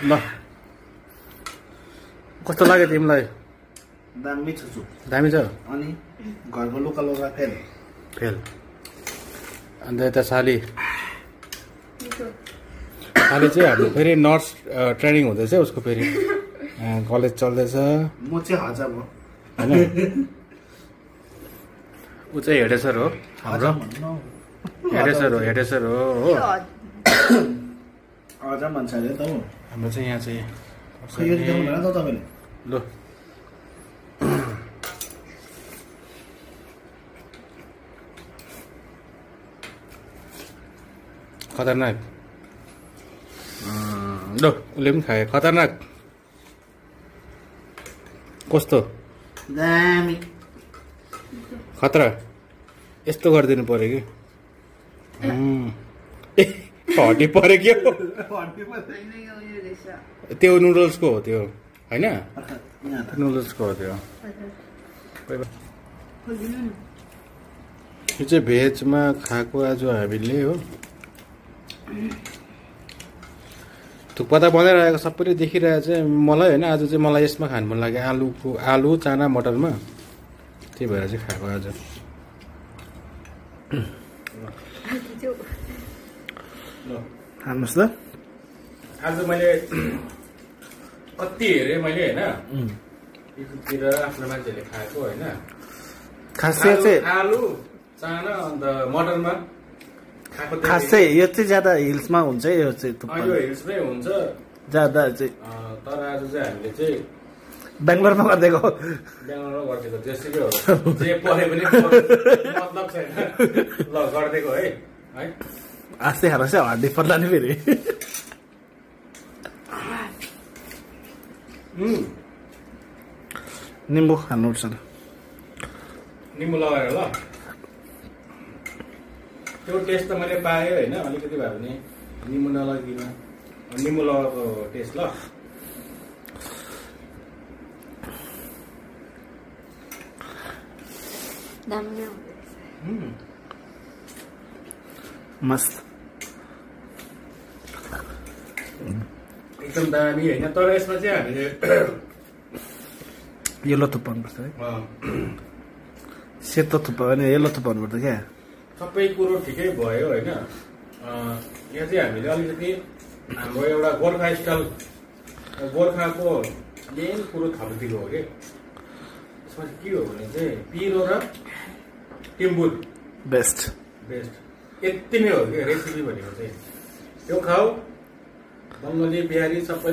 ल कस्तो लाग्यो तिमीलाई? दामी छ। दामी छ। अनि घरको लोकल लौका फेल फेल। अन्त यता साली चाहिँ हाम्रो फेरि नर्स ट्रेनिङ हुँदैछ उसको, फेरि कलेज चल्दैछ। म चाहिँ हजार हो होइन, ऊ चाहिँ हेडेसर हो हाम्रो। हेडेसर हो हजार भन्छ अरे त। हाम्रो चाहिँ यहाँ चाहिँ यो देख्नु भएन त तपाईँले? ल खतरनाक। ल उसले पनि खायो। खतरनाक। कस्तो दामी खतरा। यस्तो गरिदिनु पर्यो कि हड्डी पऱ्यो क्या त्यो नुडल्सको हो त्यो होइन, नुडल्सको हो त्यो। यो चाहिँ भेजमा खाएको आज हामीले हो। थुक्पा त बनाइरहेको सबैले देखिरहेको चाहिँ मलाई होइन, आज चाहिँ मलाई यसमा खानु मन लाग्यो। आलु चाना मटरमा, त्यही भएर चाहिँ खाएको आज। खानुहोस् त। आज मैले कति हेरेँ मैले होइन, युट्युबतिर आफ्नो मान्छेहरूले खाएको होइन। खासै चाहिँ आलु चाना अन्त मटरमा खाएको। खासै यो चाहिँ ज्यादा हिल्समा हुन्छ है। यो चाहिँ यो हिल्समै हुन्छ ज्यादा चाहिँ। तर आज चाहिँ हामीले चाहिँ बेङ्गलोरमा गरिदिएको। बेङ्गलोरमा गरिदिएको जेसुकै हो, जे परे पनि मतलब छैन। ल गरिदिएको है। आस्ते खानुहोस् है, हड्डी पर्ला नि फेरि। निम्बु खानुपर्छ। निम्बु लगाएर ल। त्यो टेस्ट त मैले पाएँ होइन, अलिकति भए पनि निम्बु नलगिकन निम्बु लगाएको टेस्ट। ल मस्त एकदम दामी होइन। तर यसमा चाहिँ हामीले येलो थुप्पाउनुपर्छ है। सेतो थुप्पा भने येलो थुप्पाउनुपर्छ क्या। सबै कुरो ठिकै भयो होइन। यहाँ चाहिँ हामीले अलिकति हाम्रो एउटा गोर्खा स्टाइल, गोर्खाको मेन कुरो थपिदिएको हो कि। यसमा चाहिँ के हो भने चाहिँ पिरो र टिम्बुर बेस्ट। यति नै हो कि रेसिपी भनेको चाहिँ। त्यो खाऊ, बङ्गाली बिहारी सबै